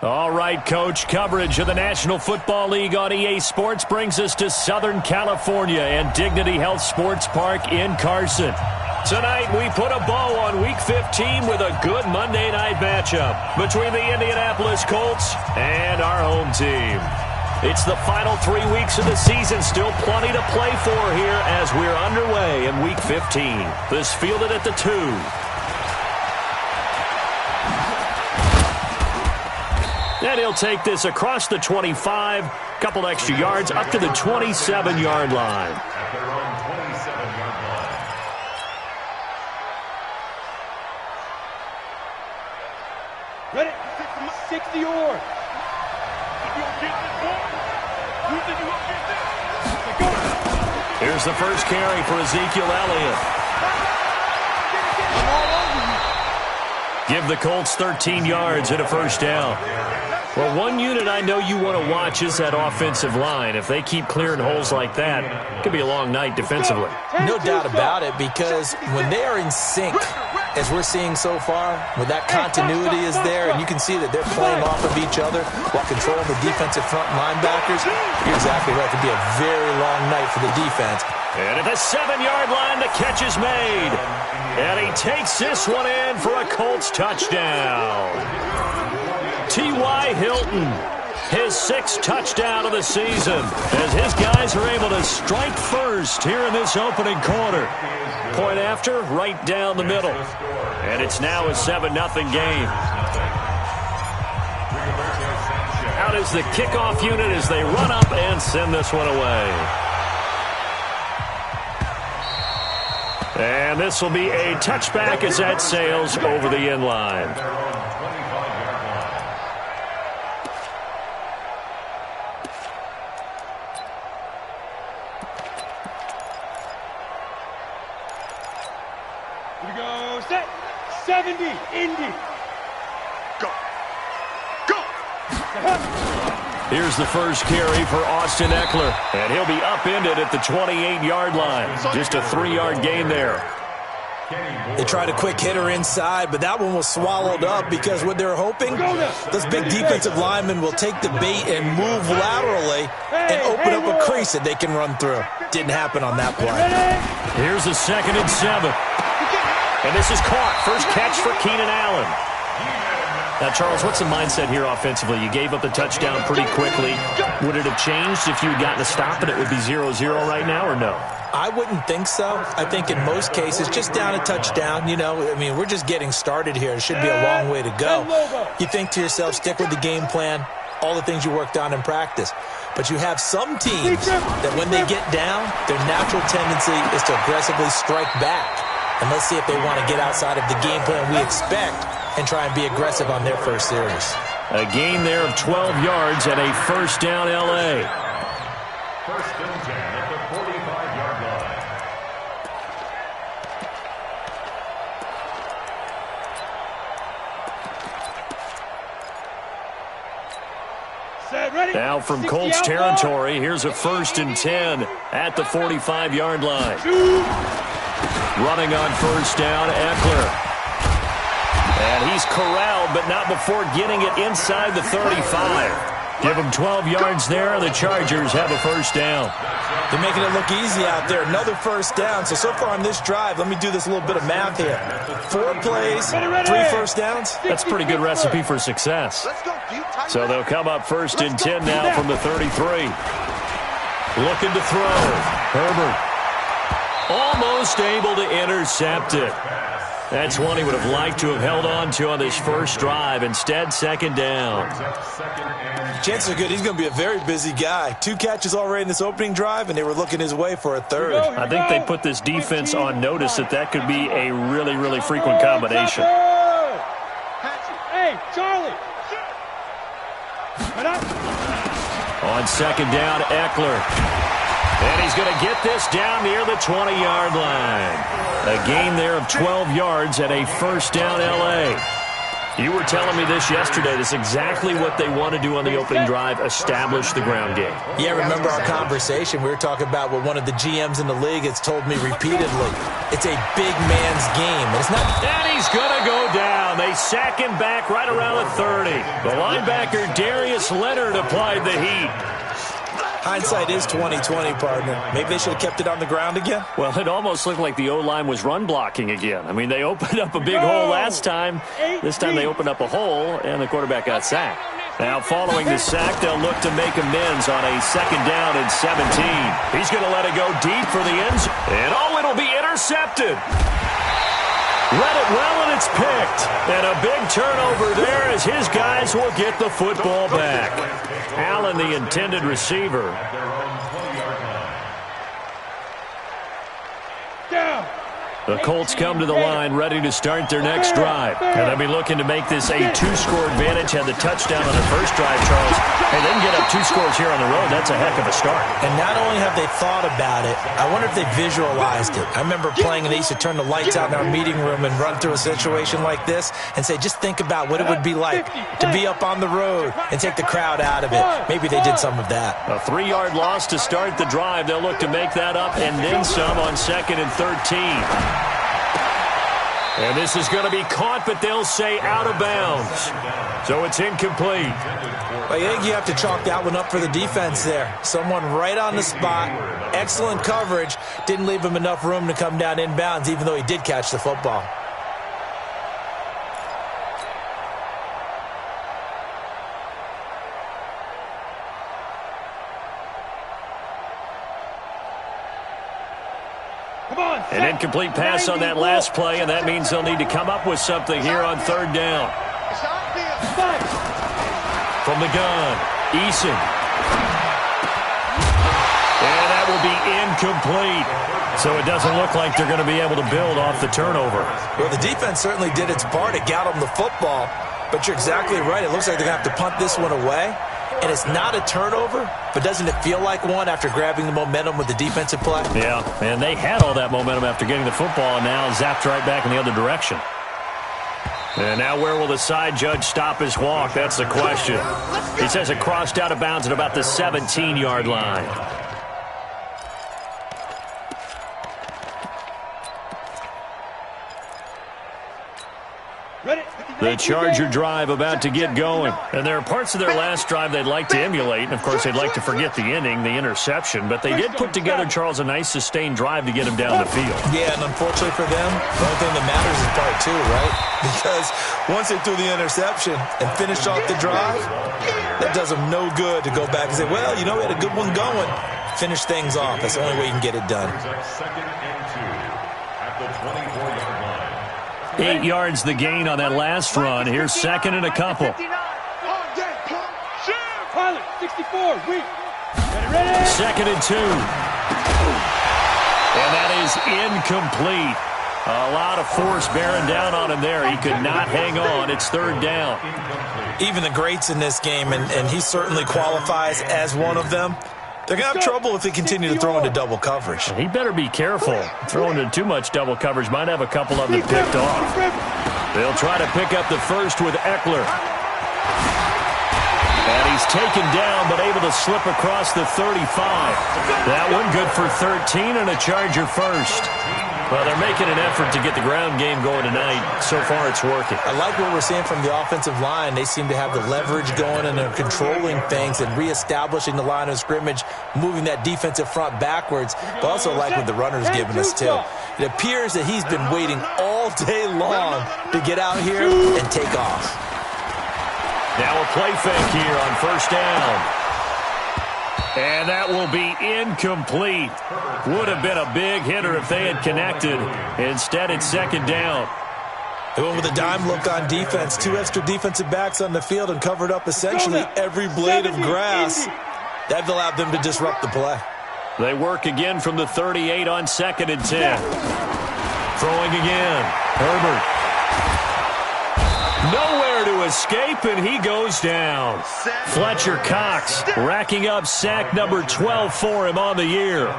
All right, Coach, coverage of the National Football League on EA Sports brings us to Southern California and Dignity Health Sports Park in Carson. Tonight, we put a bow on Week 15 with a good Monday night matchup between the Indianapolis Colts and our home team. It's the final 3 weeks of the season, still plenty to play for here as we're underway in Week 15. This fielded at the 2. And he'll take this across the 25, couple extra yards up to the 27-yard line. Ready? 60 yards. Here's the first carry for Ezekiel Elliott. Give the Colts 13 yards and a first down. Well, one unit I know you want to watch is that offensive line. If they keep clearing holes like that, it could be a long night defensively. No doubt about it, because when they are in sync, as we're seeing so far, when that continuity is there, and you can see that they're playing off of each other while controlling the defensive front linebackers, you're exactly right. It could be a very long night for the defense. And at the 7-yard line, the catch is made. And he takes this one in for a Colts touchdown. T.Y. Hilton, his 6th touchdown of the season, as his guys are able to strike first here in this opening quarter. Point after, right down the middle. And it's now a 7-0 game. Out is the kickoff unit as they run up and send this one away. And this will be a touchback as that sails over the end line. Here we go. Set. 70. Indy. Go. Go. Here's the first carry for Austin Eckler, and he'll be upended at the 28-yard line. Just a 3-yard gain there. They tried a quick hitter inside, but that one was swallowed up because what they're hoping, those big defensive linemen will take the bait and move laterally and open up a crease that they can run through. Didn't happen on that play. Here's a 2nd and 7. And this is caught. First catch for Keenan Allen. Now, Charles, what's the mindset here offensively? You gave up the touchdown pretty quickly. Would it have changed if you had gotten a stop and it would be 0-0 right now, or no? I wouldn't think so. I think in most cases, just down a touchdown, you know, I mean, we're just getting started here. It should be a long way to go. You think to yourself, stick with the game plan, all the things you worked on in practice. But you have some teams that when they get down, their natural tendency is to aggressively strike back. And let's see if they want to get outside of the game plan we expect and try and be aggressive on their first series. A gain there of 12 yards and a first down L.A. First and 10 at the 45-yard line. Set. Ready. Now from Colts territory, here's a 1st and 10 at the 45-yard line. Running on first down, Eckler. And he's corralled, but not before getting it inside the 35. Give him 12 yards there, and the Chargers have a first down. They're making it look easy out there. Another first down. So far on this drive, let me do this little bit of math here. 4 plays, 3 first downs. That's a pretty good recipe for success. So they'll come up 1st and 10 now from the 33. Looking to throw. Herbert. Almost able to intercept it. That's one he would have liked to have held on to on this first drive. Instead, 2nd down. Chances are good he's going to be a very busy guy. 2 catches already in this opening drive, and they were looking his way for a 3rd. I think they put this defense on notice that could be a really, really frequent combination. Hey, Charlie. On 2nd down, Eckler. And he's going to get this down near the 20-yard line. A gain there of 12 yards and a first down L.A. You were telling me this yesterday. This is exactly what they want to do on the opening drive, establish the ground game. Yeah, remember our conversation? We were talking about what one of the GMs in the league has told me repeatedly. It's a big man's game. And it's not. And he's going to go down. down. They sack him back right around the 30. The linebacker, Darius Leonard, applied the heat. Hindsight is 20/20, partner. Maybe they should have kept it on the ground again. Well, it almost looked like the O-line was run blocking again. I mean, they opened up a big hole last time. This time they opened up a hole, and the quarterback got sacked. Now, following the sack, they'll look to make amends on a 2nd down and 17. He's going to let it go deep for the end zone. And, it'll be intercepted. Read it well, and it's picked. And a big turnover there as his guys will get the football back. Allen, the intended receiver. Down. The Colts come to the line ready to start their next drive. And they'll be looking to make this a 2-score advantage. Had the touchdown on their first drive, Charles. Hey, they can get up 2 scores here on the road. That's a heck of a start. And not only have they thought about it, I wonder if they visualized it. I remember playing and they used to turn the lights out in our meeting room and run through a situation like this and say, just think about what it would be like to be up on the road and take the crowd out of it. Maybe they did some of that. A 3-yard loss to start the drive. They'll look to make that up and then some on 2nd and 13. And this is going to be caught, but they'll say out of bounds. So it's incomplete. I think you have to chalk that one up for the defense there. Someone right on the spot. Excellent coverage. Didn't leave him enough room to come down inbounds, even though he did catch the football. An incomplete pass on that last play, and that means they'll need to come up with something here on 3rd down. From the gun, Eason. And that will be incomplete. So it doesn't look like they're going to be able to build off the turnover. Well, the defense certainly did its part. It got them the football. But you're exactly right. It looks like they're going to have to punt this one away. And it's not a turnover, but doesn't it feel like one after grabbing the momentum with the defensive play? Yeah, and they had all that momentum after getting the football and now zapped right back in the other direction. And now where will the side judge stop his walk? That's the question. He says it crossed out of bounds at about the 17-yard line. The Charger drive about to get going. And there are parts of their last drive they'd like to emulate. And, of course, they'd like to forget the inning, the interception. But they did put together, Charles, a nice sustained drive to get him down the field. Yeah, and unfortunately for them, the only thing that matters is part 2, right? Because once they threw the interception and finished off the drive, that does them no good to go back and say, well, you know, we had a good one going. Finish things off. That's the only way you can get it done. 2nd and 2 at the 24-yard line. 8 yards the gain on that last run. Here's 2nd and a couple. Pilot, 64, weak. Ready? 2nd and 2. And that is incomplete. A lot of force bearing down on him there. He could not hang on. It's 3rd down. Even the greats in this game, and he certainly qualifies as one of them, they're going to have trouble if they continue to throw into double coverage. He better be careful. Throwing into too much double coverage might have a couple of them picked off. They'll try to pick up the first with Eckler. And he's taken down but able to slip across the 35. That one good for 13 and a Charger first. Well, they're making an effort to get the ground game going tonight. So far, it's working. I like what we're seeing from the offensive line. They seem to have the leverage going, and they're controlling things and reestablishing the line of scrimmage, moving that defensive front backwards. But also like what the runner's giving us, too. It appears that he's been waiting all day long to get out here and take off. Now a play fake here on 1st down. And that will be incomplete. Would have been a big hitter if they had connected. Instead, it's 2nd down. They went with a dime look on defense. 2 extra defensive backs on the field and covered up essentially every blade of grass. That allowed them to disrupt the play. They work again from the 38 on 2nd and 10. Throwing again. Herbert. Nowhere to escape, and he goes down. Fletcher Cox racking up sack number 12 for him on the year.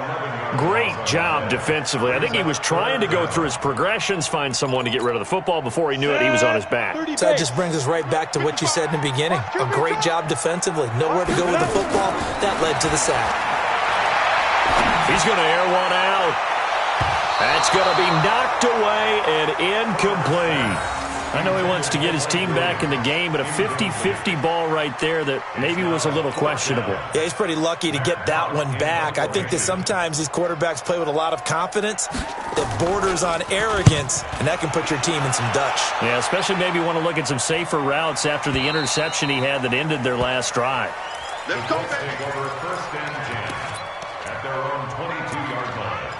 Great job defensively. I think he was trying to go through his progressions, find someone to get rid of the football. Before he knew it, he was on his back. So that just brings us right back to what you said in the beginning. A great job defensively. Nowhere to go with the football. That led to the sack. He's going to air one out. That's going to be knocked away and incomplete. I know he wants to get his team back in the game, but a 50-50 ball right there that maybe was a little questionable. Yeah, he's pretty lucky to get that one back. I think that sometimes these quarterbacks play with a lot of confidence that borders on arrogance, and that can put your team in some Dutch. Yeah, especially maybe want to look at some safer routes after the interception he had that ended their last drive. Let's go, take over first and 10 at their own 22-yard line.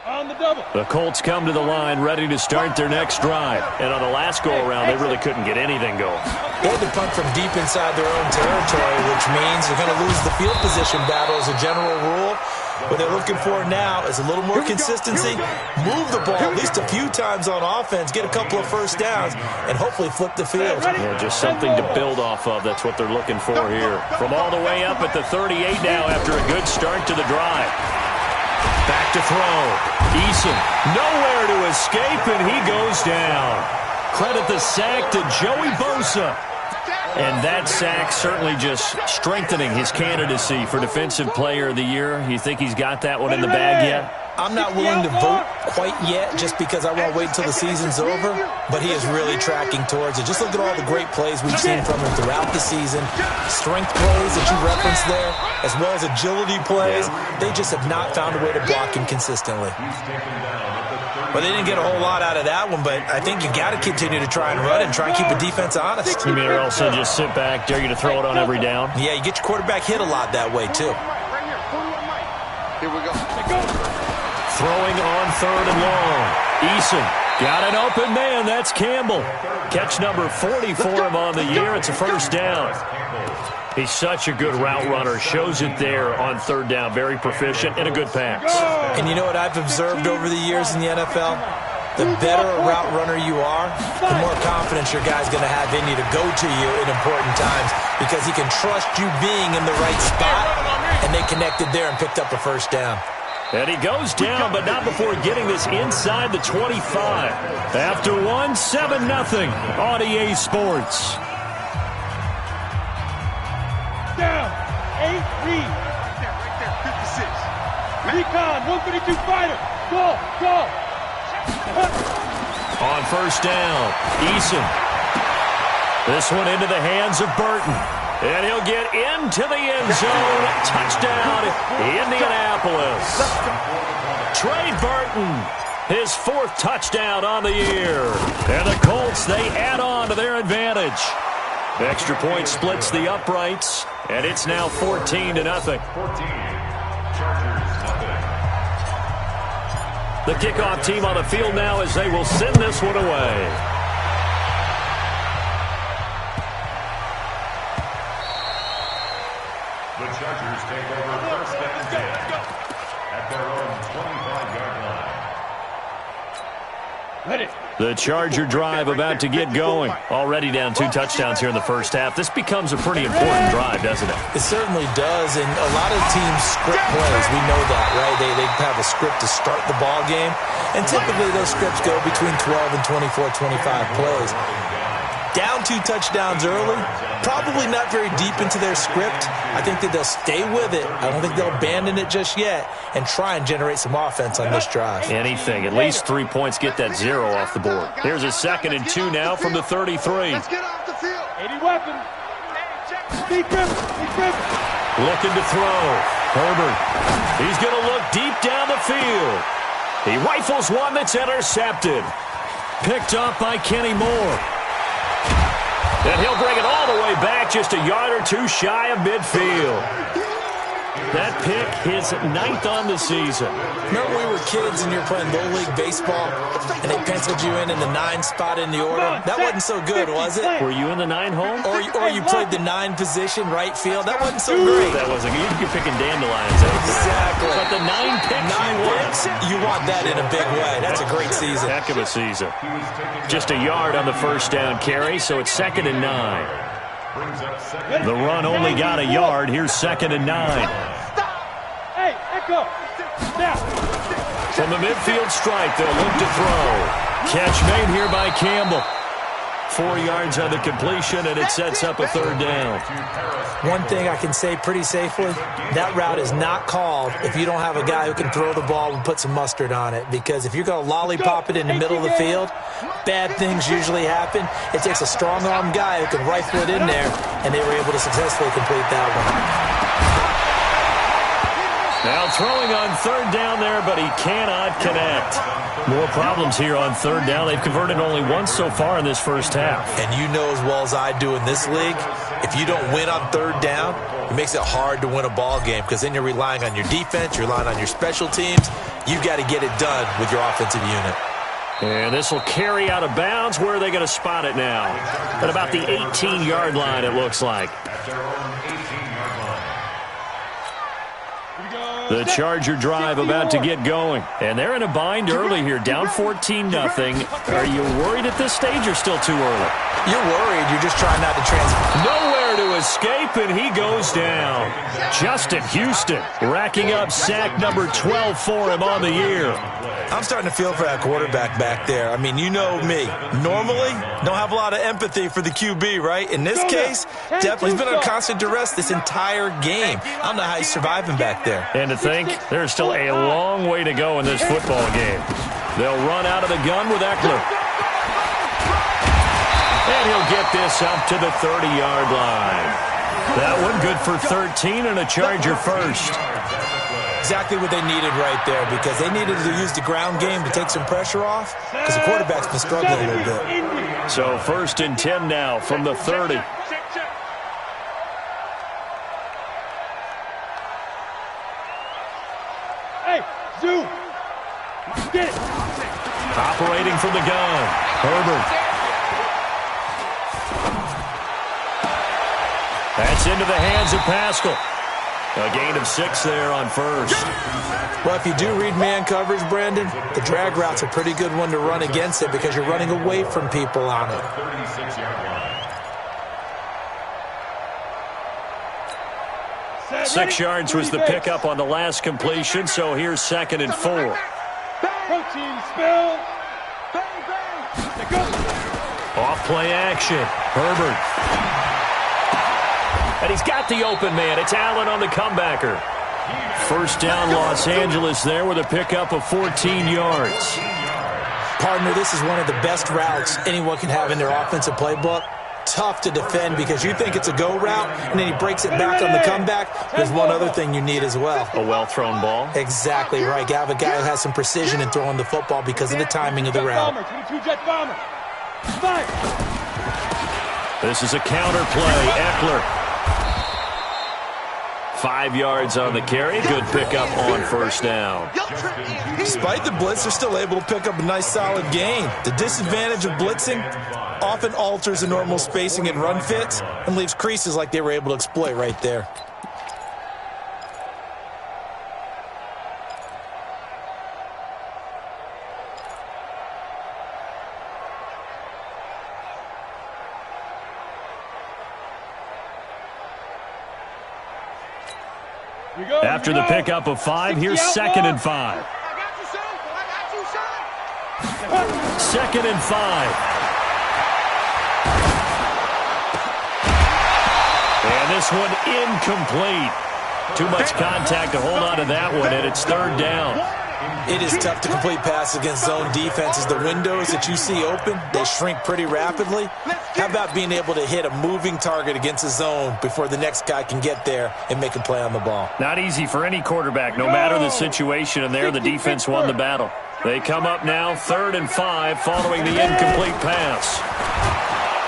On the double. The Colts come to the line ready to start their next drive. And on the last go-around, they really couldn't get anything going. They had to punt from deep inside their own territory, which means they're going to lose the field position battle as a general rule. What they're looking for now is a little more consistency, move the ball at least a few times on offense, get a couple of first downs, and hopefully flip the field. Yeah, just something to build off of. That's what they're looking for here. From all the way up at the 38 now after a good start to the drive. Back to throw. Eason nowhere to escape, and he goes down. Credit the sack to Joey Bosa. And that sack certainly just strengthening his candidacy for Defensive Player of the Year. You think he's got that one in the bag yet? I'm not willing to vote quite yet just because I won't wait until the season's over, but he is really tracking towards it. Just look at all the great plays we've seen from him throughout the season. Strength plays that you referenced there, as well as agility plays. They just have not found a way to block him consistently. But they didn't get a whole lot out of that one, but I think you got to continue to try and run and try and keep the defense honest. You mean also just sit back, dare you to throw it on every down? Yeah, you get your quarterback hit a lot that way, too. Here we go. Throwing on third and long. Eason got an open man. That's Campbell. Catch number 40 for him on the year. It's a first down. He's such a good route runner. Shows it there on third down. Very proficient and a good pass. And you know what I've observed over the years in the NFL? The better a route runner you are, the more confidence your guy's going to have in you to go to you in important times because he can trust you being in the right spot, and they connected there and picked up a first down. And he goes down, but not before getting this inside the 25. After one, 7-0 on EA Sports. Down. 8 Reed. Right there, 56. Recon, 132 fighter. Go. On first down, Eason. This one into the hands of Burton. And he'll get into the end zone. Touchdown, Indianapolis. Trey Burton, his fourth touchdown on the year. And the Colts, they add on to their advantage. Extra point splits the uprights, and it's now 14-0. 14. Chargers, nothing. The kickoff team on the field now as they will send this one away. The Chargers take over first and 10 at their own 25-yard line. Ready. The Charger drive about to get going. Already down 2 touchdowns here in the first half. This becomes a pretty important drive, doesn't it? It certainly does, and a lot of teams script plays. We know that, right? They have a script to start the ball game, and typically those scripts go between 12 and 24, 25 plays. Down 2 touchdowns early, probably not very deep into their script. I think that they'll stay with it. I don't think they'll abandon it just yet and try and generate some offense on this drive. Anything. At least 3 points. Get that 0 off the board. Here's a 2nd and 2 now from the 33. Let's get off the field. 80 weapons. Speed grip. Looking to throw. Herbert. He's going to look deep down the field. He rifles one that's intercepted. Picked up by Kenny Moore. And he'll bring it all the way back, just a yard or 2 shy of midfield. That pick, his 9th on the season. Remember when we were kids and you were playing Little League Baseball and they penciled you in the 9 spot in the order? That wasn't so good, was it? Were you in the 9 hole? Or you played the 9 position, right field? That wasn't so great. That wasn't good. You're picking dandelions out there. Exactly. But the 9 picks, 9 picks, you want that in a big way. That's a great season. Heck of a season. Just a yard on the first down carry, so it's 2nd and 9. The run only got a yard. Here's 2nd and 9. Hey, Echo. Now. From the midfield stripe, they'll look to throw. Catch made here by Campbell. 4 yards on the completion, and it sets up a third down. One thing I can say pretty safely, that route is not called if you don't have a guy who can throw the ball and put some mustard on it. Because if you're going to lollipop it in the middle of the field, bad things usually happen. It takes a strong-arm guy who can rifle it in there, and they were able to successfully complete that one. Now throwing on third down there, but he cannot connect. More problems here on third down. They've converted only once so far in this first half. And you know as well as I do in this league, if you don't win on third down, it makes it hard to win a ball game because then you're relying on your defense, you're relying on your special teams. You've got to get it done with your offensive unit. And this will carry out of bounds. Where are they going to spot it now? At about the 18-yard line, it looks like. The Charger drive about to get going. And they're in a bind early here, down 14-0. Are you worried at this stage or still too early? You're worried. You're just trying not to transfer. Nowhere to escape, and he goes down. Justin Houston racking up sack number 12 for him on the year. I'm starting to feel for that quarterback back there. I mean, you know me. Normally, don't have a lot of empathy for the QB, right? In this case, definitely he's been on constant duress this entire game. I don't know how he's surviving back there. And to think, there's still a long way to go in this football game. They'll run out of the gun with Eckler. And he'll get this up to the 30-yard line. That one good for 13 and a Charger first. Exactly what they needed right there because they needed to use the ground game to take some pressure off because the quarterback's been struggling a little bit. So 1st and 10 now from the 30. Hey, Zoo! Get it! Operating from the gun, Herbert. That's into the hands of Pascal. A gain of 6 there on first. Well, if you do read man coverage, Brandon, the drag route's a pretty good one to run against it because you're running away from people on it. 6 yards was the pickup on the last completion, so here's 2nd and 4. Protein spill! Off play action. Herbert. And he's got the open man. It's Allen on the comebacker. First down, Los Angeles there with a pickup of 14 yards. Partner, this is one of the best routes anyone can have in their offensive playbook. Tough to defend because you think it's a go route, and then he breaks it back on the comeback. There's one other thing you need as well. A well-thrown ball. Exactly right. You have a guy who has some precision in throwing the football because of the timing of the route. This is a counter play. Eckler. 5 yards on the carry. Good pickup on first down. Despite the blitz, they're still able to pick up a nice solid gain. The disadvantage of blitzing often alters the normal spacing and run fits and leaves creases like they were able to exploit right there. After the pickup of 5, here's 2nd and 5. 2nd and 5. And this one incomplete. Too much contact to hold on to that one, and it's 3rd down. It is tough to complete passes against zone defenses. The windows that you see open, they shrink pretty rapidly. How about being able to hit a moving target against a zone before the next guy can get there and make a play on the ball? Not easy for any quarterback, no matter the situation, and there the defense won the battle. They come up now, 3rd and 5, following the incomplete pass.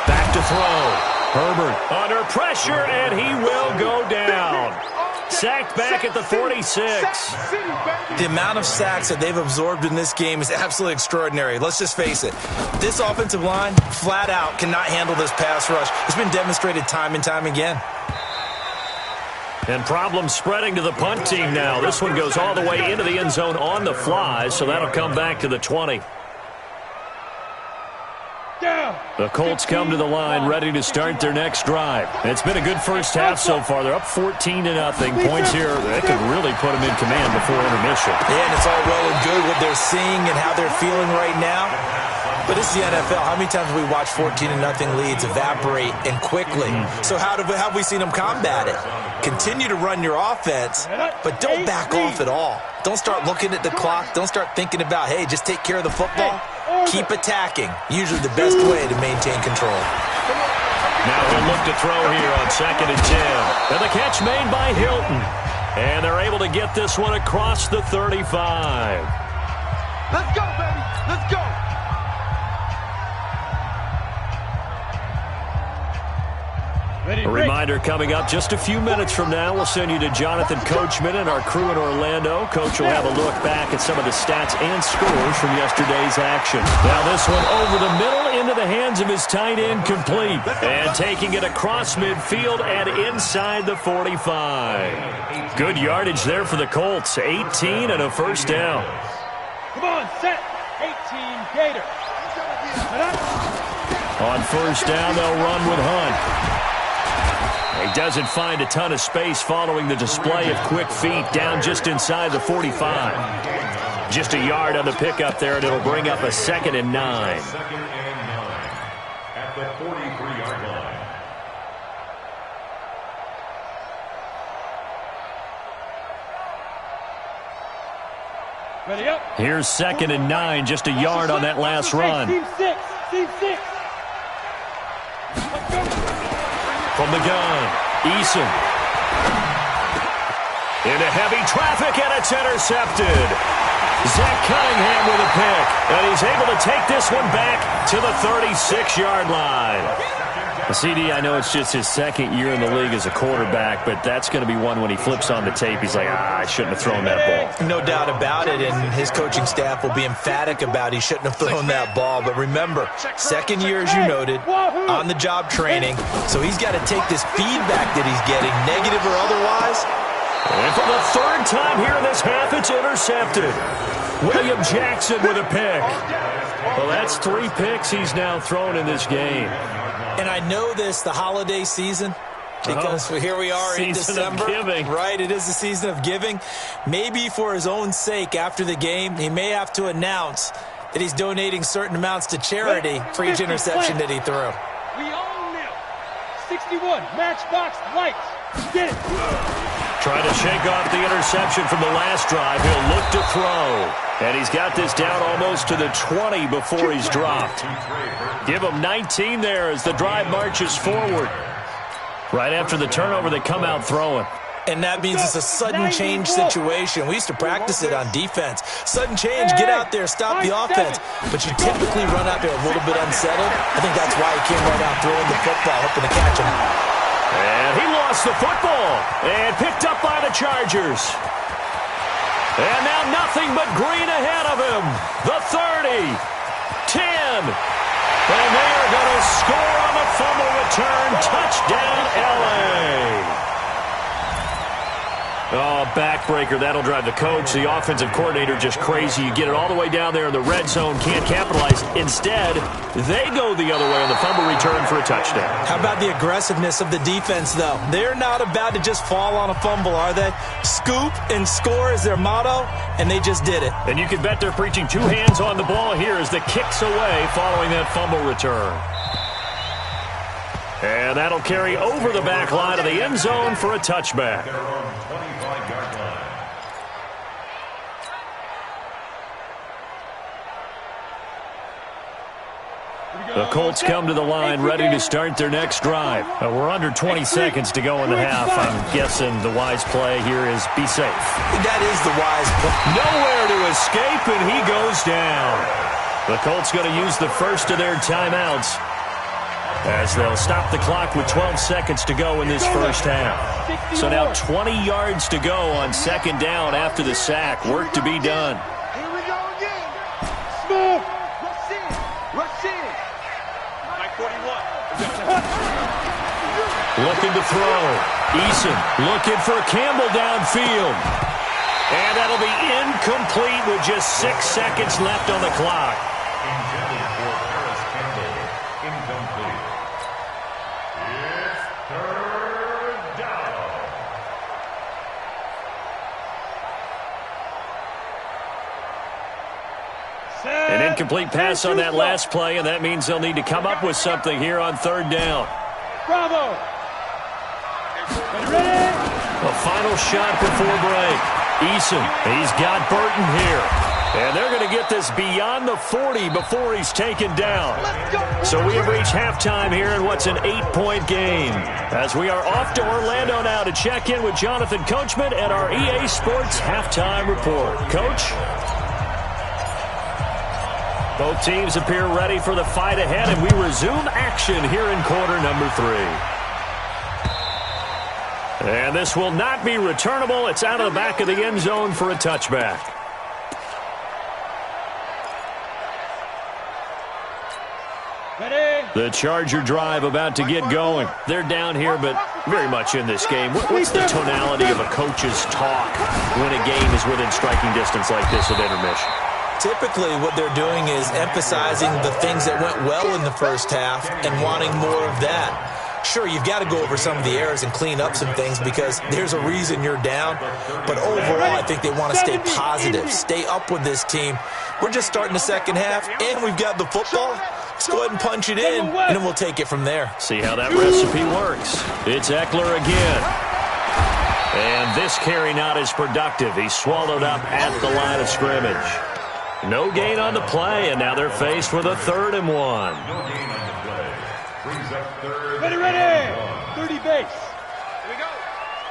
Back to throw. Herbert under pressure, and he will go down. Sacked back at the 46. The amount of sacks that they've absorbed in this game is absolutely extraordinary. Let's just face it. This offensive line, flat out, cannot handle this pass rush. It's been demonstrated time and time again. And problems spreading to the punt team now. This one goes all the way into the end zone on the fly, so that'll come back to the 20. The Colts come to the line ready to start their next drive. It's been a good first half so far. They're up 14-0. Points here, they could really put them in command before intermission. Yeah, and it's all well and good what they're seeing and how they're feeling right now. But this is the NFL. How many times have we watched 14-0 leads evaporate and quickly? So how have we seen them combat it? Continue to run your offense, but don't back off at all. Don't start looking at the clock. Don't start thinking about, hey, just take care of the football. Keep attacking. Usually the best way to maintain control. Now he'll look to throw here on 2nd and 10. And the catch made by Hilton. And they're able to get this one across the 35. Let's go, baby. Let's go. A reminder coming up just a few minutes from now. We'll send you to Jonathan Coachman and our crew in Orlando. Coach will have a look back at some of the stats and scores from yesterday's action. Now this one over the middle into the hands of his tight end, complete. And taking it across midfield and inside the 45. Good yardage there for the Colts. 18 and a first down. Come on, set. 18 Gator. On first down, they'll run with Hunt. He doesn't find a ton of space following the display of quick feet down just inside the 45. Just a yard on the pickup there, and it'll bring up a 2nd and 9. 2nd and 9 at the 43-yard line. Ready up. Here's 2nd and 9, just a yard on that last run. Team 6. Team 6. Let's go. From the gun, Eason. Into heavy traffic, and it's intercepted. Zach Cunningham with a pick, and he's able to take this one back to the 36-yard line. CD, I know it's just his 2nd year in the league as a quarterback, but that's going to be one when he flips on the tape, he's like, I shouldn't have thrown that ball. No doubt about it, and his coaching staff will be emphatic about he shouldn't have thrown that ball. But remember, 2nd year, as you noted, on-the-job training, so he's got to take this feedback that he's getting, negative or otherwise. And for the 3rd time here in this half, it's intercepted. William Jackson with a pick. Well, that's 3 picks he's now thrown in this game. And I know this, the holiday season, because here we are in December. Right, it is the season of giving. Maybe for his own sake, after the game, he may have to announce that he's donating certain amounts to charity for each interception that he threw. We own now. 61, Matchbox Lights. Get it. Trying to shake off the interception from the last drive. He'll look to throw. And he's got this down almost to the 20 before he's dropped. Give him 19 there as the drive marches forward. Right after the turnover, they come out throwing. And that means it's a sudden change situation. We used to practice it on defense. Sudden change, get out there, stop the offense. But you typically run out there a little bit unsettled. I think that's why he came right out throwing the football, hoping to catch him. And he lost the football and picked up by the Chargers. And now nothing but green ahead of him. The 30, 10. And they are going to score on the fumble return. Touchdown, L.A. Oh, backbreaker. That'll drive the coach, the offensive coordinator, just crazy. You get it all the way down there in the red zone, can't capitalize. Instead, they go the other way on the fumble return for a touchdown. How about the aggressiveness of the defense, though? They're not about to just fall on a fumble, are they? Scoop and score is their motto, and they just did it. And you can bet they're preaching 2 hands on the ball here as the kick's away following that fumble return. And that'll carry over the back line of the end zone for a touchback. The Colts come to the line ready to start their next drive. We're under 20 seconds to go in the half. I'm guessing the wise play here is be safe. That is the wise play. Nowhere to escape, and he goes down. The Colts going to use the first of their timeouts as they'll stop the clock with 12 seconds to go in this first half. So now 20 yards to go on 2nd down after the sack. Work to be done. Here we go again. Smooth. Rush in. Rush in. Mike 41. Looking to throw. Eason looking for Campbell downfield. And that'll be incomplete with just 6 seconds left on the clock. Intended for Paris Campbell. Incomplete. It's 3rd down. An incomplete pass on that last play, and that means they'll need to come up with something here on third down. Bravo. Ready? A final shot before break. Eason, he's got Burton here. And they're going to get this beyond the 40 before he's taken down. So we have reached halftime here in what's an 8-point game. As we are off to Orlando now to check in with Jonathan Coachman and our EA Sports Halftime Report. Coach? Both teams appear ready for the fight ahead, and we resume action here in quarter number 3. And this will not be returnable. It's out of the back of the end zone for a touchback. Ready? The Charger drive about to get going. They're down here, but very much in this game. What's the tonality of a coach's talk when a game is within striking distance like this at intermission? Typically, what they're doing is emphasizing the things that went well in the first half and wanting more of that. Sure, you've got to go over some of the errors and clean up some things because there's a reason you're down. But overall, I think they want to stay positive, stay up with this team. We're just starting the second half, and we've got the football. Let's go ahead and punch it in, and then we'll take it from there. See how that recipe works. It's Eckler again. And this carry not as productive. He's swallowed up at the line of scrimmage. No gain on the play, and now they're faced with a 3rd and 1. No gain on the play. Brings up 3rd. Ready? 30 base. Here we go.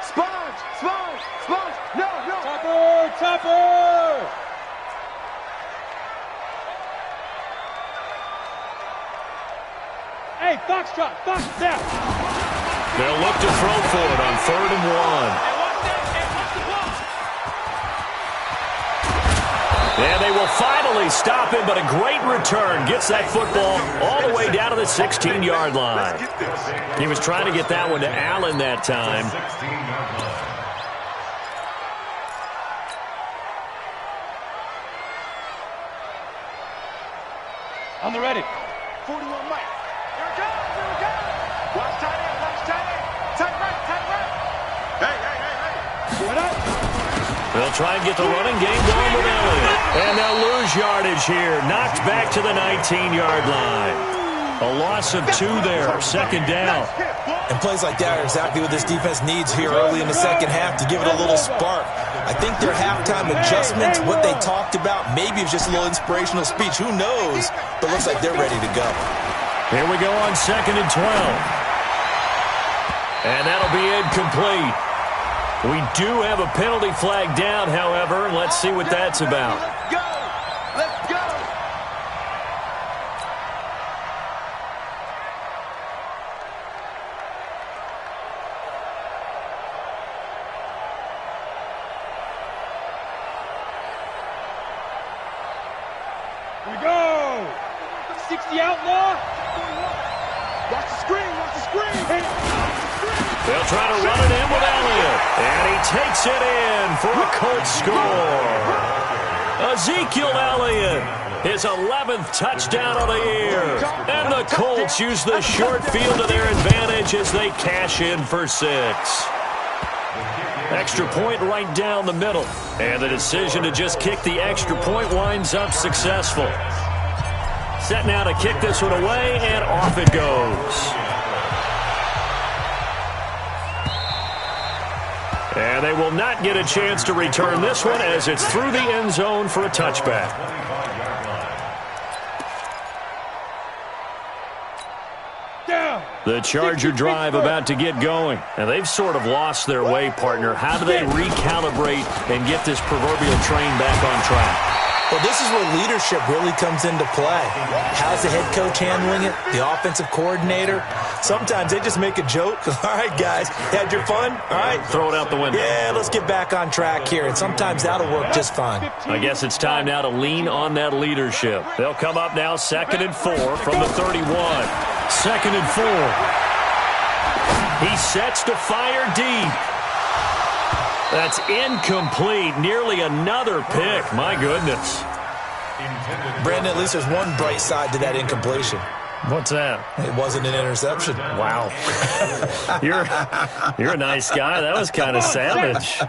Sponge, sponge, sponge. No. Topper. Hey, Foxtrot, Fox down. They'll look to throw for it on 3rd and 1. And they will finally stop him, but a great return. Gets that football all the way down to the 16-yard line. He was trying to get that one to Allen that time. On the ready. 41 Mike. Here it goes. Watch tight end. Tight right. Hey. What up? They'll try and get the running game going with Elliott. And they'll lose yardage here. Knocked back to the 19-yard line. A loss of 2 there. 2nd down. And plays like that are exactly what this defense needs here early in the second half to give it a little spark. I think their halftime adjustments, what they talked about, maybe it's just a little inspirational speech. Who knows? But looks like they're ready to go. Here we go on 2nd and 12. And that'll be incomplete. We do have a penalty flag down, however, and let's see what that's about. Let's go. Here we go. 60 outlaw. Watch the screen. They'll try to run it in with Elliott. And he takes it in for a Colts score. Ezekiel Elliott, his 11th touchdown of the year. And the Colts use the short field to their advantage as they cash in for 6. Extra point right down the middle. And the decision to just kick the extra point winds up successful. Set now to kick this one away, and off it goes. And they will not get a chance to return this one as it's through the end zone for a touchback. The Charger drive about to get going. And they've sort of lost their way, partner. How do they recalibrate and get this proverbial train back on track? Well, this is where leadership really comes into play. How's the head coach handling it? The offensive coordinator? Sometimes they just make a joke. All right, guys, had your fun? All right. Throw it out the window. Yeah, let's get back on track here. And sometimes that'll work just fine. I guess it's time now to lean on that leadership. They'll come up now 2nd and 4 from the 31. 2nd and 4. He sets to fire deep. That's incomplete. Nearly another pick. My goodness. Brandon, at least there's one bright side to that incompletion. What's that? It wasn't an interception. Wow. You're a nice guy. That was kind of savage.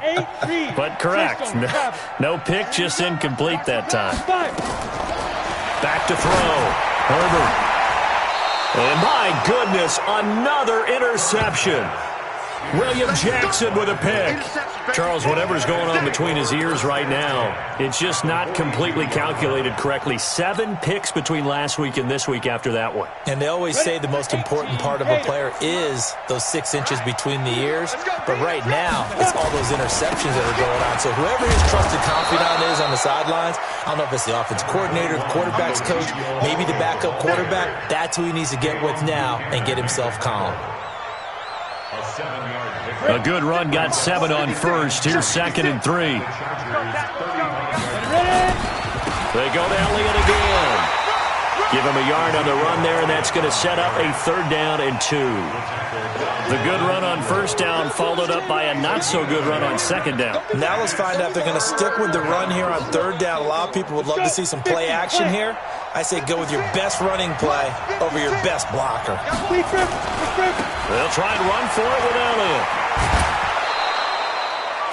But correct. No pick, just incomplete that time. Back to throw. Herbert. And my goodness, another interception. William Jackson with a pick. Charles, whatever's going on between his ears right now, it's just not completely calculated correctly. 7 picks between last week and this week after that one. And they always say the most important part of a player is those 6 inches between the ears. But right now, it's all those interceptions that are going on. So whoever his trusted confidant is on the sidelines, I don't know if it's the offensive coordinator, the quarterback's coach, maybe the backup quarterback, that's who he needs to get with now and get himself calm. A good run, got 7 on first. Here's 2nd and 3. They go to Elliott again. Give him a yard on the run there, and that's going to set up a 3rd down and 2. The good run on 1st down followed up by a not-so-good run on 2nd down. Now let's find out if they're going to stick with the run here on 3rd down. A lot of people would love to see some play action here. I say go with your best running play over your best blocker. They'll try and run for it with Elliott.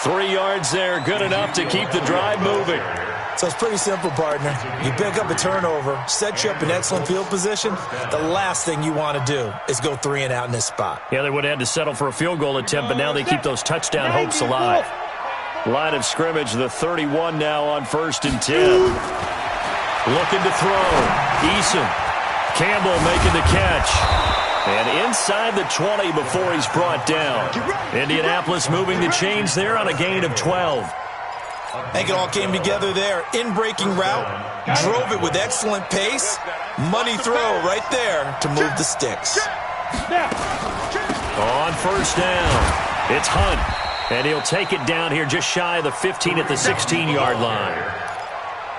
3 yards there, good enough to keep the drive moving. So it's pretty simple, partner. You pick up a turnover, set you up in excellent field position. The last thing you want to do is go 3 and out in this spot. Yeah, they would have had to settle for a field goal attempt, but now they keep those touchdown hopes alive. Line of scrimmage, the 31 now on 1st and 10. Looking to throw. Eason. Campbell making the catch. And inside the 20 before he's brought down. Indianapolis moving the chains there on a gain of 12. I think it all came together there. In-breaking route. Drove it with excellent pace. Money throw right there to move the sticks. On 1st down, it's Hunt. And he'll take it down here just shy of the 15 at the 16-yard line.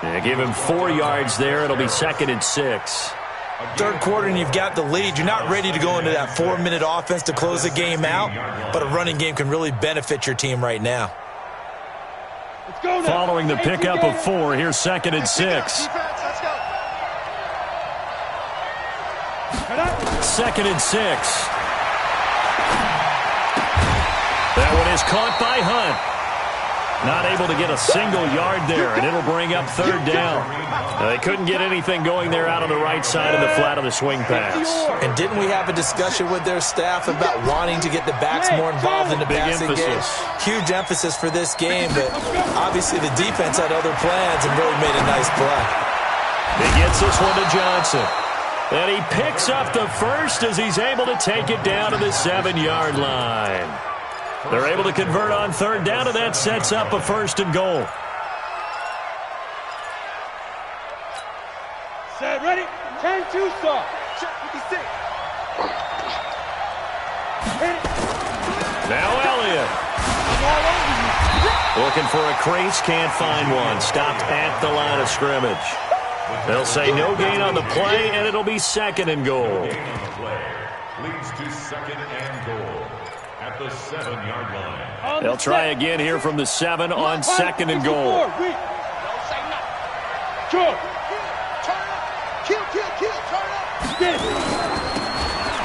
And give him 4 yards there. It'll be 2nd and 6. 3rd quarter and you've got the lead. You're not ready to go into that 4-minute offense to close the game out, but a running game can really benefit your team right now. Following the pickup of 4, here's 2nd and 6. 2nd and 6. That one is caught by Hunt. Not able to get a single yard there, and it'll bring up 3rd down. They couldn't get anything going there out on the right side of the flat of the swing pass. And didn't we have a discussion with their staff about wanting to get the backs more involved in the passing game? Huge emphasis for this game, but obviously the defense had other plans and really made a nice play. He gets this one to Johnson. And he picks up the 1st as he's able to take it down to the 7-yard line. They're able to convert on 3rd down, and that sets up a 1st and goal. Set, ready, 10-2 start. Now Elliott. Looking for a crease, can't find one. Stopped at the line of scrimmage. They'll say no gain on the play, and it'll be 2nd and goal. Leads to 2nd and goal at the 7-yard line. They'll try again here from the 7 on 2nd and goal.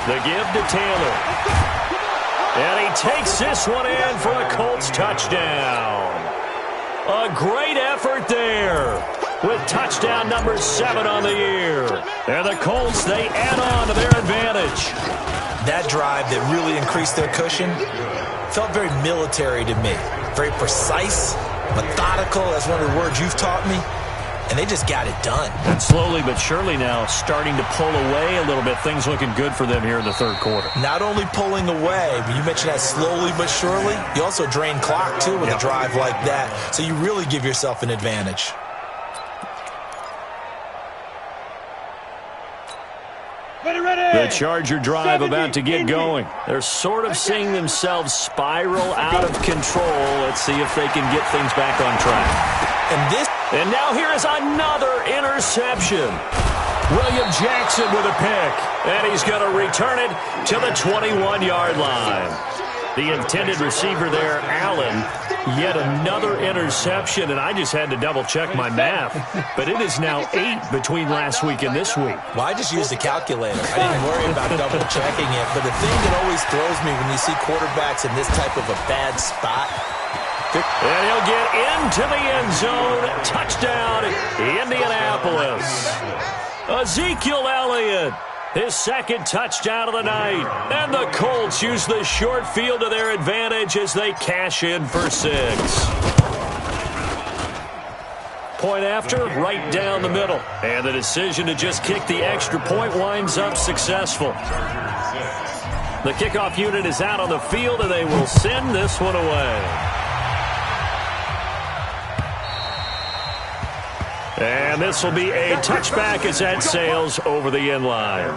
The give to Taylor. And he takes this one in for a Colts touchdown. A great effort there with touchdown number 7 on the year. And the Colts, they add on to their advantage. That drive that really increased their cushion felt very military to me. Very precise, methodical, that's one of the words you've taught me. And they just got it done. And slowly but surely now starting to pull away a little bit. Things looking good for them here in the 3rd quarter. Not only pulling away, but you mentioned that slowly but surely. You also drain clock, too, with a drive like that. So you really give yourself an advantage. The Charger drive about to get going. They're sort of seeing themselves spiral out of control. Let's see if they can get things back on track. And now here is another interception. William Jackson with a pick. And he's going to return it to the 21-yard line. The intended receiver there, Allen, yet another interception, and I just had to double-check my math. But it is now 8 between last week and this week. Well, I just used a calculator. I didn't worry about double-checking it. But the thing that always throws me when you see quarterbacks in this type of a bad spot, And he'll get into the end zone. Touchdown, Indianapolis. Ezekiel Elliott, his second touchdown of the night. And the Colts use the short field to their advantage as they cash in for 6. Point after, right down the middle. And the decision to just kick the extra point winds up successful. The kickoff unit is out on the field, and they will send this one away. And this will be a touchback as that sails over the end line.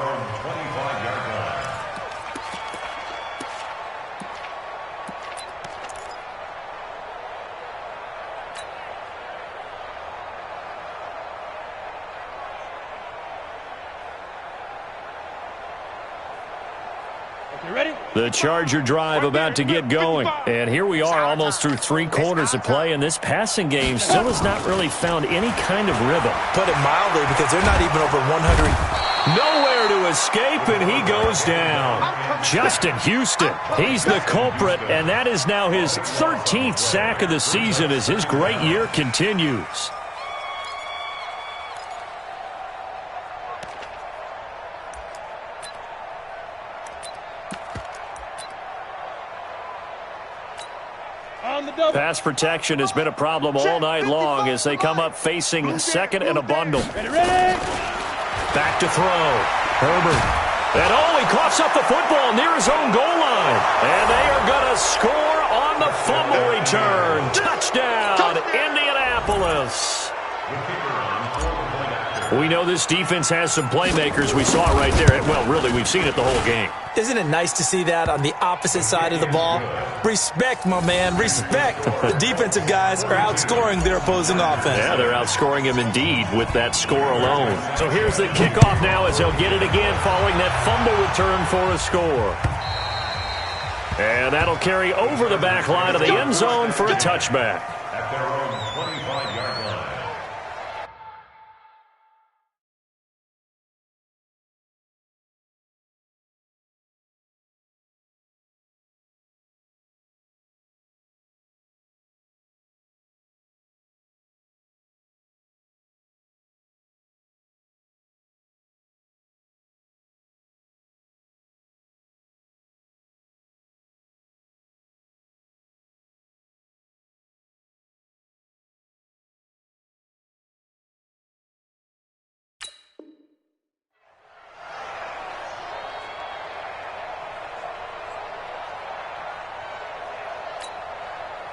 The Charger drive about to get going. And here we are almost through 3 quarters of play, and this passing game still has not really found any kind of rhythm. Put it mildly, because they're not even over 100. Nowhere to escape, and he goes down. Justin Houston, he's the culprit, and that is now his 13th sack of the season as his great year continues. Pass protection has been a problem all night long as they come up facing second and a bundle. Back to throw. Herbert. And he coughs up the football near his own goal line. And they are going to score on the fumble return. Touchdown, Indianapolis. We know this defense has some playmakers. We saw it right there. Well, really, we've seen it the whole game. Isn't it nice to see that on the opposite side of the ball? Respect, my man, respect. The defensive guys are outscoring their opposing offense. Yeah, they're outscoring him indeed with that score alone. So here's the kickoff now as they'll get it again following that fumble return for a score. And that'll carry over the back line of the end zone for a touchback. At their own 25-yard line.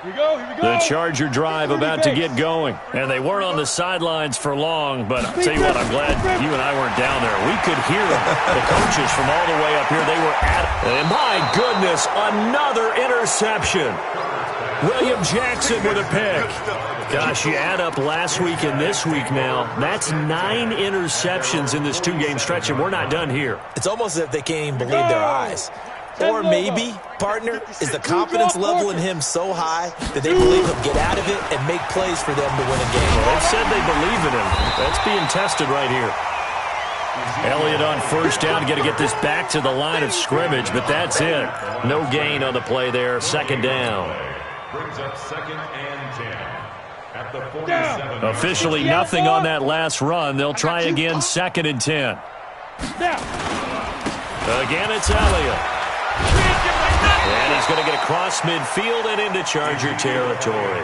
Here we go, here we go. The Charger drive about to get going. And they weren't on the sidelines for long, but I'll tell you what, I'm glad you and I weren't down there. We could hear the coaches from all the way up here. They were at it. And my goodness, another interception. William Jackson with a pick. Gosh, you add up last week and this week now, that's 9 interceptions in this 2-game stretch, and we're not done here. It's almost as if they can't even believe their eyes. Or maybe, partner, is the confidence level in him so high that they believe he'll get out of it and make plays for them to win a game. Well, they've said they believe in him. That's being tested right here. Elliott on first down, got to get this back to the line of scrimmage, but that's it. No gain on the play there, second down. Brings up 2nd and 10. At the 47. Officially nothing on that last run. They'll try again, 2nd and 10. Again, it's Elliott. And he's going to get across midfield and into Charger territory.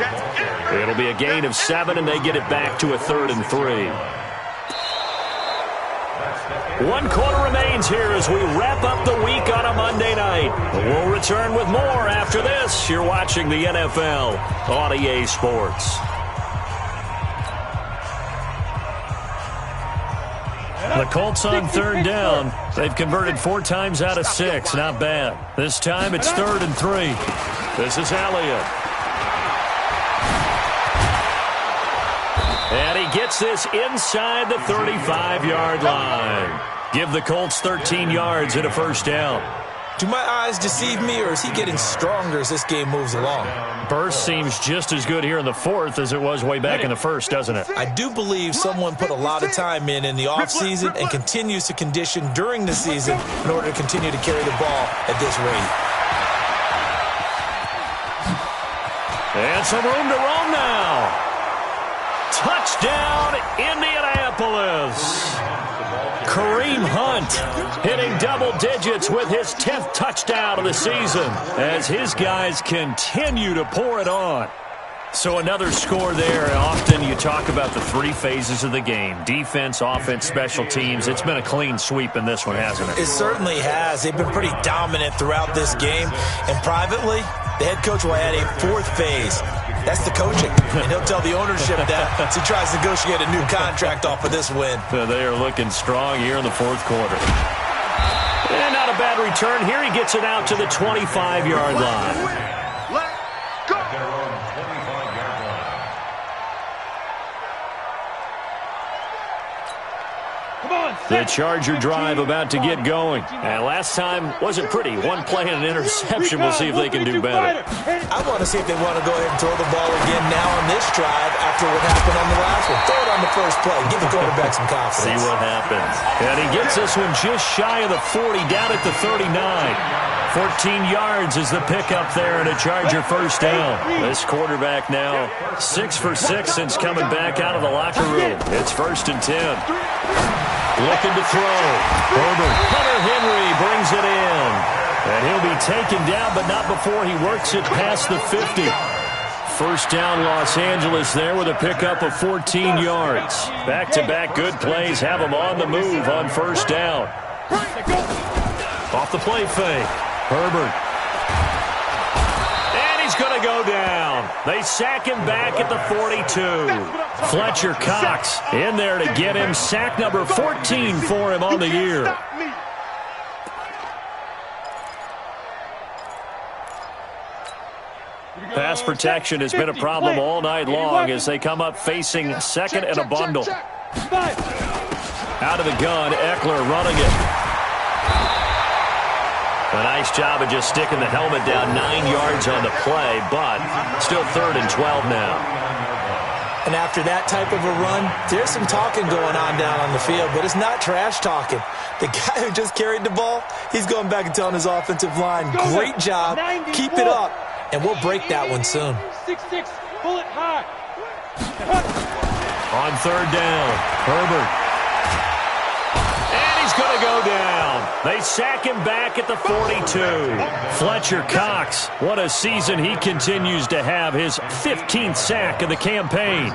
It'll be a gain of 7, and they get it back to a 3rd and 3. 1 quarter remains here as we wrap up the week on a Monday night. We'll return with more after this. You're watching the NFL on EA Sports. The Colts on 3rd down. They've converted 4 times out of 6. Not bad. This time it's 3rd and 3. This is Elliott. And he gets this inside the 35-yard line. Give the Colts 13 yards and a first down. Do my eyes deceive me, or is he getting stronger as this game moves along? Burst seems just as good here in the 4th as it was way back in the 1st, doesn't it? I do believe someone put a lot of time in the offseason and continues to condition during the season in order to continue to carry the ball at this rate. And some room to roam now. Touchdown, Indianapolis. Kareem Hunt hitting double digits with his 10th touchdown of the season as his guys continue to pour it on. So another score there. Often you talk about the three phases of the game: defense, offense, special teams. It's been a clean sweep in this one, hasn't it? It certainly has. They've been pretty dominant throughout this game. And privately, the head coach will add a fourth phase. That's the coaching. And he'll tell the ownership that as he tries to negotiate a new contract off of this win. So they are looking strong here in the fourth quarter. And not a bad return here. He gets it out to the 25-yard line. The Charger drive about to get going. And last time wasn't pretty. One play and an interception. We'll see if they can do better. I want to see if they want to go ahead and throw the ball again now on this drive after what happened on the last one. Throw it on the first play. Give the quarterback some confidence. See what happens. And he gets this one just shy of the 40, down at the 39. 14 yards is the pickup there and a Charger first down. This quarterback now 6 for 6 since coming back out of the locker room. It's 1st and 10. Looking to throw. Herbert. Hunter Henry brings it in. And he'll be taken down, but not before he works it past the 50. First down, Los Angeles there with a pickup of 14 yards. Back-to-back good plays have them on the move on first down. Off the play fake. Herbert. And he's going to go down. They sack him back at the 42. Fletcher Cox in there to get him. Sack number 14 for him on the year. Pass protection has been a problem all night long as they come up facing second and a bundle. Out of the gun, Eckler running it. A nice job of just sticking the helmet down 9 yards on the play, but still 3rd and 12 now. And after that type of a run, there's some talking going on down on the field, but it's not trash talking. The guy who just carried the ball, he's going back and telling his offensive line, great job, keep it up, and we'll break that one soon. 6-6, bullet high. On third down, Herbert. And he's going to go down. They sack him back at the 42. Fletcher Cox, what a season he continues to have. His 15th sack of the campaign.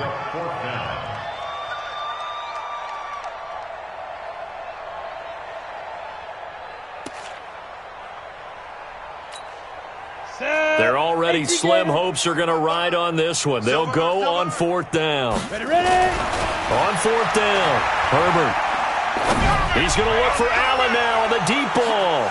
They're already slim hopes are going to ride on this one. They'll go on 4th down. Ready? On 4th down, Herbert. He's going to look for Allen now on the deep ball.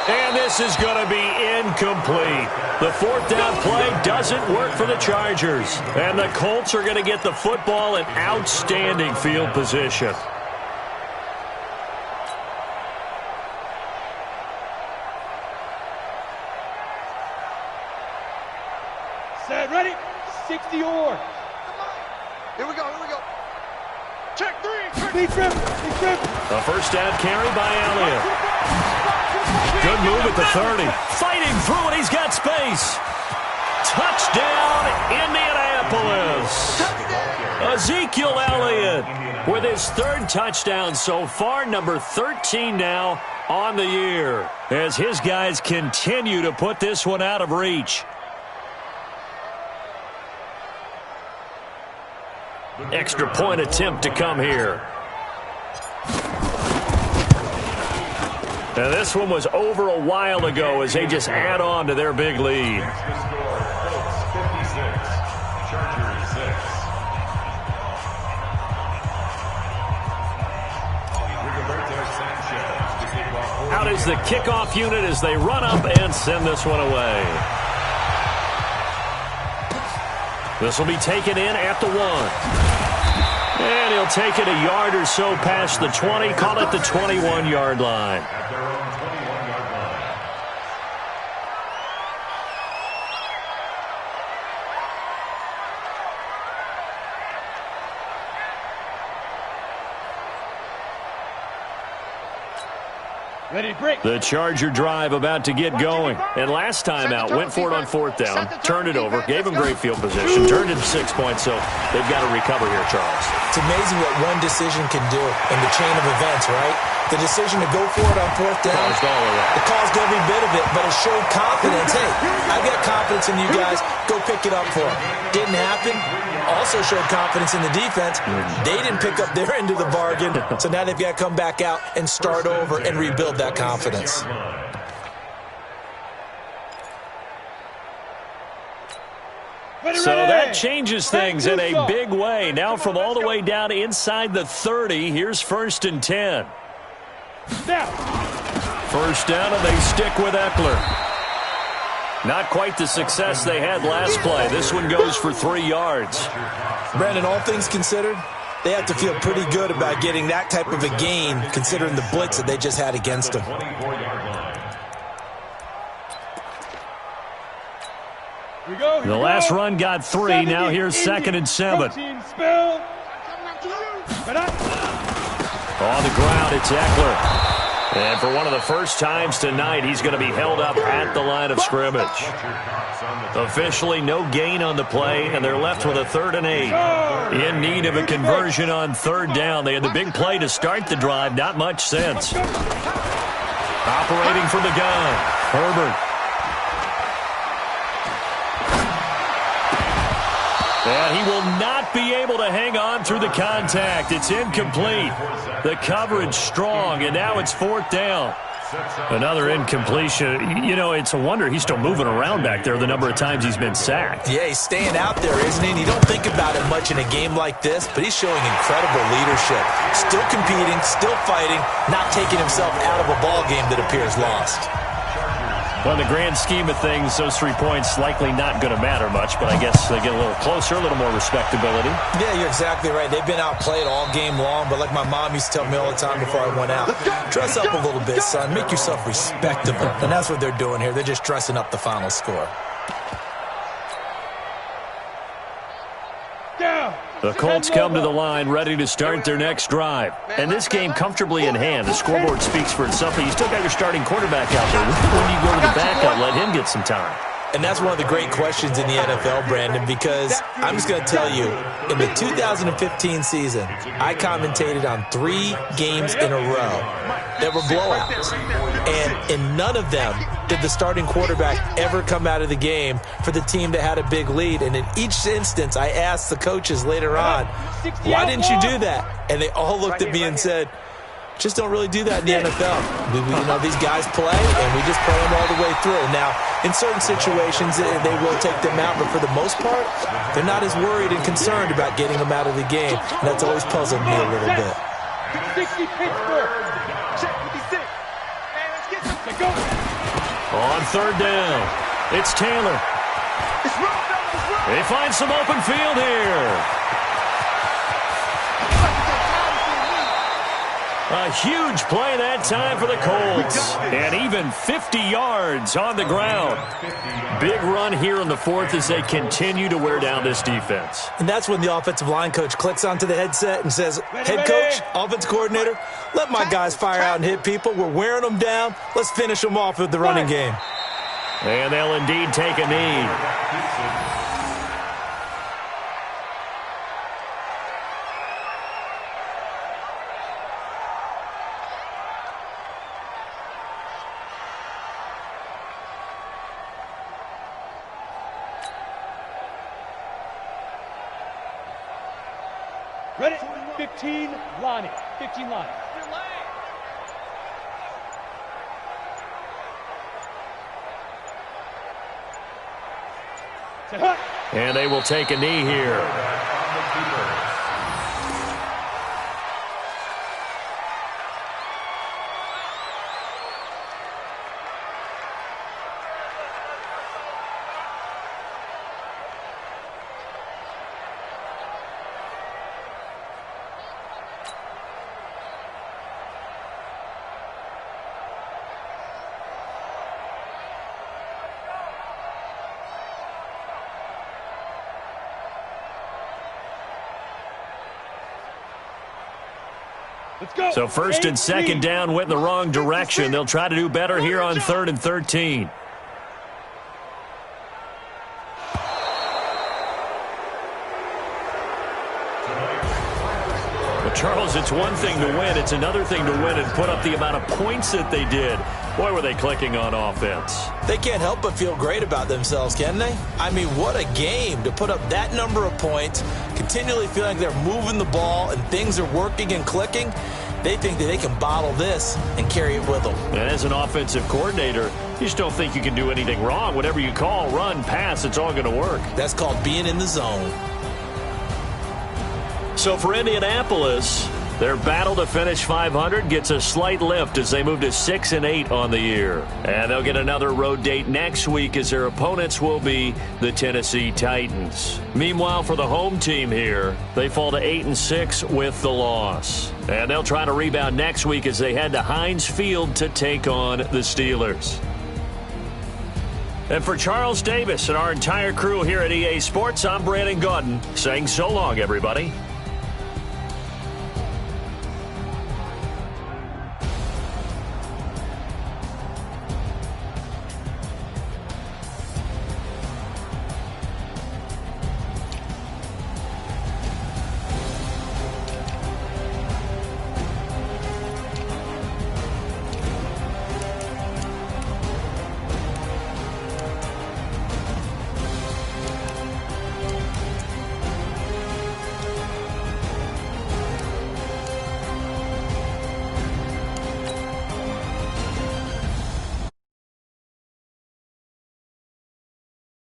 And this is going to be incomplete. The 4th down play doesn't work for the Chargers. And the Colts are going to get the football in outstanding field position. Set, ready? 60 or. Here we go. Check 3. Big trip. A first down carry by Elliott. Good move at the 30. Fighting through it. He's got space. Touchdown, Indianapolis. Ezekiel Elliott with his 3rd touchdown so far. Number 13 now on the year. As his guys continue to put this one out of reach. Extra point attempt to come here. Now this one was over a while ago as they just add on to their big lead. Out is the kickoff unit as they run up and send this one away. This will be taken in at the 1. And he'll take it a yard or so past the 20, call it the 21-yard line. Ready, break. The Charger drive about to get going. And last time out, went for it on fourth down, turned it over, gave them great field position, turned it 6 points, so they've got to recover here, Charles. It's amazing what one decision can do in the chain of events, right? The decision to go for it on fourth down, it caused every bit of it, but it showed confidence. Hey, I've got confidence in you guys. Go pick it up for it. Didn't happen. Also showed confidence in the defense. They didn't pick up their end of the bargain, so now they've got to come back out and start over and rebuild that confidence. So that changes things in a big way. Now from all the way down inside the 30, here's 1st and 10. First down, and they stick with Eckler. Not quite the success they had last play. This one goes for 3 yards. Brandon, all things considered, they have to feel pretty good about getting that type of a gain considering the blitz that they just had against them. The last run got 3. Now here's 2nd and 7. On the ground, it's Eckler. And for one of the first times tonight, he's going to be held up at the line of scrimmage. Officially, no gain on the play, and they're left with a 3rd and 8. In need of a conversion on 3rd down. They had the big play to start the drive. Not much sense. Operating from the gun, Herbert. And he will not be able to hang on through the contact. It's incomplete. The coverage strong, and now it's 4th down. Another incompletion. You know, it's a wonder he's still moving around back there the number of times he's been sacked. Yeah, he's staying out there, isn't he? And you don't think about it much in a game like this, but he's showing incredible leadership. Still competing, still fighting, not taking himself out of a ball game that appears lost. Well, in the grand scheme of things, those 3 points likely not going to matter much, but I guess they get a little closer, a little more respectability. Yeah, you're exactly right. They've been outplayed all game long, but like my mom used to tell me all the time before I went out, dress up a little bit, son. Make yourself respectable. And that's what they're doing here. They're just dressing up the final score. The Colts come to the line ready to start their next drive. And this game comfortably in hand. The scoreboard speaks for itself. You still got your starting quarterback out there. When do you go to the backup, let him get some time? And that's one of the great questions in the NFL, Brandon, because I'm just going to tell you, in the 2015 season, I commentated on 3 games in a row that were blowouts. And in none of them did the starting quarterback ever come out of the game for the team that had a big lead. And in each instance, I asked the coaches later on, why didn't you do that? And they all looked at me and said, just don't really do that in the NFL. You know, these guys play, and we just play them all the way through. Now, in certain situations, they will take them out, but for the most part, they're not as worried and concerned about getting them out of the game, and that's always puzzled me a little bit. 60 Pittsburgh. Check 56. Hey, let's get this. Go. On 3rd down, it's Taylor. They find some open field here. A huge play that time for the Colts. And even 50 yards on the ground. Big run here in the 4th as they continue to wear down this defense. And that's when the offensive line coach clicks onto the headset and says, head coach, offense coordinator, let my guys fire out and hit people. We're wearing them down. Let's finish them off with the running game. And they'll indeed take a knee. Ready? 15, Lonnie. 15, Lonnie. And they will take a knee here. Let's go. So first and second down went in the wrong direction. They'll try to do better here on 3rd and 13. Well, Charles, it's one thing to win. It's another thing to win and put up the amount of points that they did. Boy, were they clicking on offense. They can't help but feel great about themselves, can they? I mean, what a game to put up that number of points, continually feeling like they're moving the ball and things are working and clicking. They think that they can bottle this and carry it with them. And as an offensive coordinator, you just don't think you can do anything wrong. Whatever you call, run, pass, it's all going to work. That's called being in the zone. So for Indianapolis, their battle to finish 500 gets a slight lift as they move to 6-8 on the year. And they'll get another road date next week as their opponents will be the Tennessee Titans. Meanwhile, for the home team here, they fall to 8-6 with the loss. And they'll try to rebound next week as they head to Heinz Field to take on the Steelers. And for Charles Davis and our entire crew here at EA Sports, I'm Brandon Gaudin saying so long, everybody.